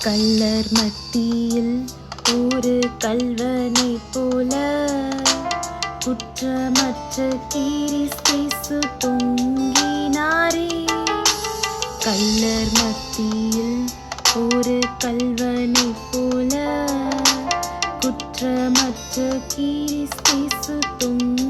கள்ளர் மத்தியில் ஒரு கள்வனை போல குற்றமற்ற கிறிஸ்து தொங்கினாரே. கள்ளர் மத்தியில் ஒரு கள்வனை போல குற்றமற்ற கிறிஸ்து தொங்கினாரே.